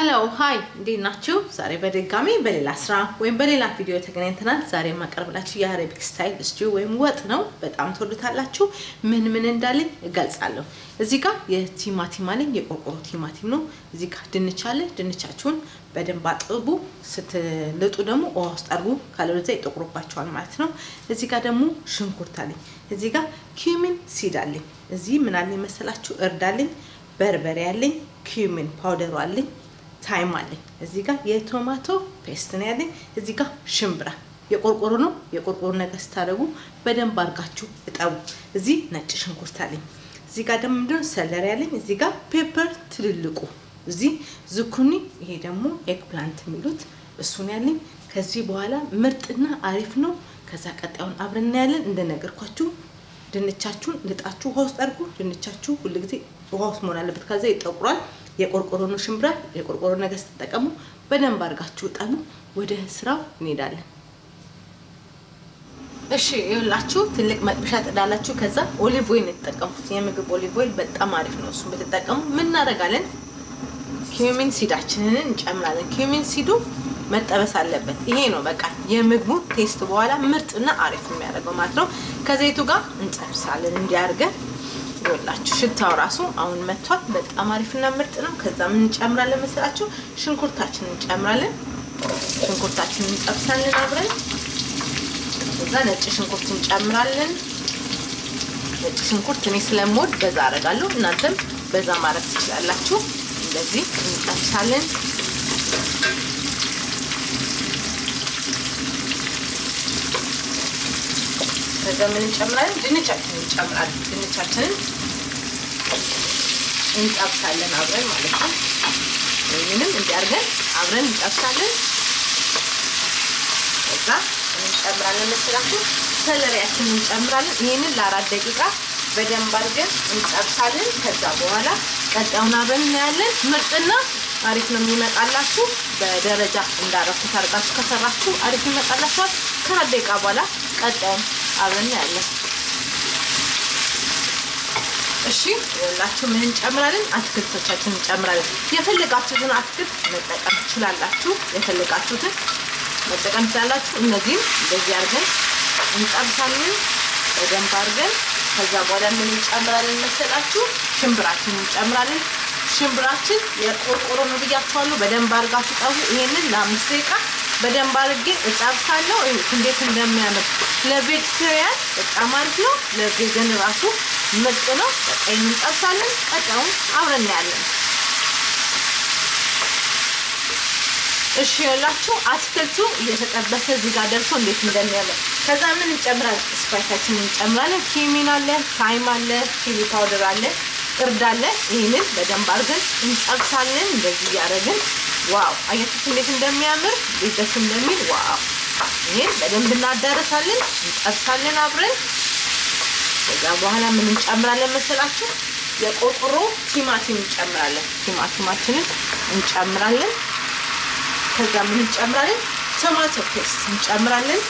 Hello, hi. እንዴት ናችሁ? ዛሬ በድጋሚ በሌላ ስራ ወይም በሌላ ቪዲዮ ተገናኝተናል። ዛሬ ማቀርብላችሁ የአረቢክ ስታይል ስቲው ወይም ወጥ ነው። በጣም ተወዱታላችሁ። ምን እንዳለኝ እገልጻለሁ። እዚህ ጋር የቲማቲም አለኝ፣ የቆቆሮ ቲማቲም ነው። እዚህ ጋር ድንች አለ። ድንቻችሁን በደንብ አጥቡ። ስትልጡ ደግሞ ውሃ ውስጥ አድርጉ፣ ካለበለዚያ ይጠቁርባችኋል ማለት ነው። እዚህ ጋር ደግሞ ሽንኩርት አለኝ። እዚህ ጋር ኪዩሚን ሲድ አለኝ። እዚህ ምን አለኝ መሰላችሁ? እርድ አለኝ፣ በርበሬ አለኝ፣ ኪዩሚን ፓውደር አለኝ፣ ታይም አለኝ። እዚህ ጋር የቶማቶ ፔስት ነው ያለኝ። እዚህ ጋር ሽምብራ የቆርቆሮ ነው። የቆርቆሮ ነገር ስታደርጉ በደንብ አድርጋችሁ እጠቡ። እዚህ ነጭ ሽንኩርት አለኝ። እዚህ ጋር ደግሞ ምንድነው ሰለሪ አለኝ። እዚህ ጋር ፔፐር ትልልቁ፣ እዚህ ዝኩኒ፣ ይሄ ደግሞ ኤግ ፕላንት የሚሉት እሱን ያለኝ። ከዚህ በኋላ ምርጥና አሪፍ ነው። ከዛ ቀጣዩን አብረን እናያለን። እንደነገርኳችሁ ድንቻችሁን ልጣችሁ ውሃ ውስጥ አድርጉ። ድንቻችሁ ሁሉ ጊዜ ውሃ ውስጥ መሆን አለበት፣ ከዛ ይጠቁራል። የቆርቆሮ ነው ሽምብራ፣ የቆርቆሮ ነገር ስትጠቀሙ በደንብ አድርጋችሁ ጣሉ። ወደ ስራው እንሄዳለን። እሺ ይኸውላችሁ ትልቅ መጥበሻ ጥዳላችሁ። ከዛ ኦሊቭ ኦይል ተጠቀሙት። የምግብ ኦሊቭ ኦይል በጣም አሪፍ ነው። እሱን ብትጠቀሙ ምን እናደርጋለን? ኪዩሚን ሲዳችንን እንጨምራለን። ኪዩሚን ሲዱ መጠበስ አለበት። ይሄ ነው በቃ የምግቡ ቴስት በኋላ ምርጥና አሪፍ የሚያደርገው ማለት ነው። ከዘይቱ ጋር እንጨርሳለን እንዲያርገን። ይኸውላችሁ ሽታው ራሱ አሁን መጥቷል። በጣም አሪፍና ምርጥ ነው። ከዛ ምን እንጨምራለን መሰላችሁ? ሽንኩርታችንን እንጨምራለን። ሽንኩርታችንን እንጠብሳለን አብረን። ከዛ ነጭ ሽንኩርት እንጨምራለን። ነጭ ሽንኩርት እኔ ስለምወድ በዛ አደርጋለሁ፣ እናንተም በዛ ማድረግ ትችላላችሁ። እንደዚህ እንጠብሳለን። ከዛ ምን እንጨምራለን? ድንቻችንን እንጨምራለን። ድንቻችንን እንጠብሳለን አብረን ማለት ነው። ይሄንን እንዲያርገን አብረን እንጠብሳለን። ከዛ እንጨምራለን መሰላችሁ ሰለሪያችንን እንጨምራለን። ይሄንን ለ4 ደቂቃ በደንብ አድርገን እንጠብሳለን። ከዛ በኋላ ቀጣዩን አብረን እናያለን። ምርጥና አሪፍ ነው የሚመጣላችሁ። በደረጃ እንዳረኩት አድርጋችሁ ከሰራችሁ አሪፍ ይመጣላችኋል። ከ4 ደቂቃ በኋላ ቀጣዩን አብረን እናያለን። እሺ ይኸውላችሁ ምን እንጨምራለን? አትክልቶቻችንን እንጨምራለን። የፈለጋችሁትን አትክልት መጠቀም ትችላላችሁ። የፈለጋችሁትን መጠቀም ትችላላችሁ። እነዚህም እንደዚህ አድርገን እንጠብሳለን በደንብ አድርገን። ከዛ በኋላ ምን እንጨምራለን መሰላችሁ? ሽምብራችንን እንጨምራለን። ሽምብራችን የቆርቆሮ ነው ብያችኋለሁ። በደንብ አድርጋችሁ ጠቡ። ይሄንን ለ5 ደቂቃ በደንብ አድርጌ እጠብሳለሁ። እንዴት እንደሚያምር ለቬጅቴሪያን በጣም አሪፍ ነው። ለቬገን ራሱ ምርጥ ነው። በቃ እንጠብሳለን። ቀጣዩን አብረን እናያለን። እሺ ይኸውላችሁ አትክልቱ እየተጠበሰ እዚህ ጋር ደርሶ እንዴት እንደሚያምር። ከዛ ምን እንጨምራለን? ስፓይሳችንን እንጨምራለን። ኪዩሚን አለ፣ ታይም አለ፣ ቺሊ ፓውደር አለ፣ እርድ አለ። ይሄንን በደንብ አድርገን እንጠብሳለን። እንደዚህ እያደረግን ዋው! አያችሁት እንዴት እንደሚያምር ደስ እንደሚል ዋው! ይሄን በደንብ እናዳርሳለን፣ እንጠብሳለን አብረን። ከዛ በኋላ ምን እንጨምራለን መሰላችሁ? የቆርቆሮ ቲማቲም እንጨምራለን። ቲማቲማችንን እንጨምራለን። ከዛ ምን እንጨምራለን? ቶማቶ ፔስት እንጨምራለን።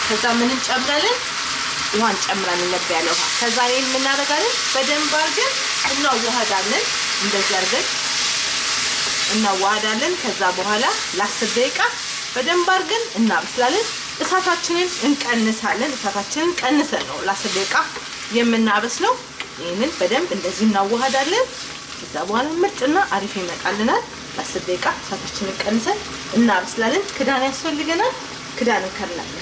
ከዛ ምን እንጨምራለን? ውሃ እንጨምራለን፣ ለብ ያለ ውሃ። ከዛ ይሄን ምን እናደርጋለን? በደንብ አድርገን እናዋህዳለን። እንደዚህ አድርገን እናዋህዳለን። ከዛ በኋላ ለ10 ደቂቃ በደንብ አድርገን እናበስላለን። እሳታችንን እንቀንሳለን። እሳታችንን ቀንሰን ነው ለ10 ደቂቃ የምናበስለው። ይሄንን በደንብ እንደዚህ እናዋህዳለን። ከዛ በኋላ ምርጥና አሪፍ ይመጣልናል። ለ10 ደቂቃ እሳታችንን ቀንሰን እናበስላለን። ክዳን ያስፈልገናል። ክዳን እንከድናለን።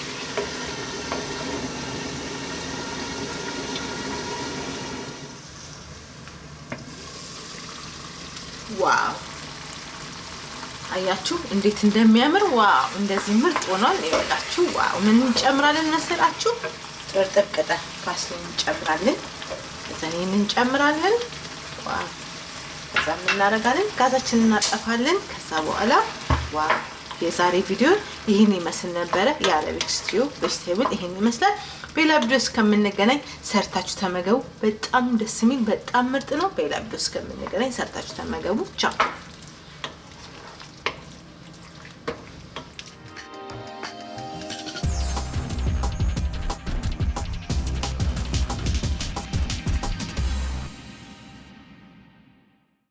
ዋው! አያችሁ እንዴት እንደሚያምር ዋው! እንደዚህ ምርጥ ሆኗል። ይኸውላችሁ ዋው! ምን እንጨምራለን መሰላችሁ? እርጥብ ቅጠል ፓስሊ እንጨምራለን። ከዛ ይሄንን እንጨምራለን። ዋው! ከዛ ምን እናደርጋለን? ጋዛችንን እናጠፋለን። ከዛ በኋላ ዋው! የዛሬ ቪዲዮ ይሄን ይመስል ነበረ። የአረቢክ ስቲው ቬጅቴብል ይሄን ይመስላል። በሌላ ቪዲዮ እስከምንገናኝ ሰርታችሁ ተመገቡ። በጣም ደስ የሚል በጣም ምርጥ ነው። በሌላ ቪዲዮ እስከምንገናኝ ሰርታችሁ ተመገቡ። ቻው።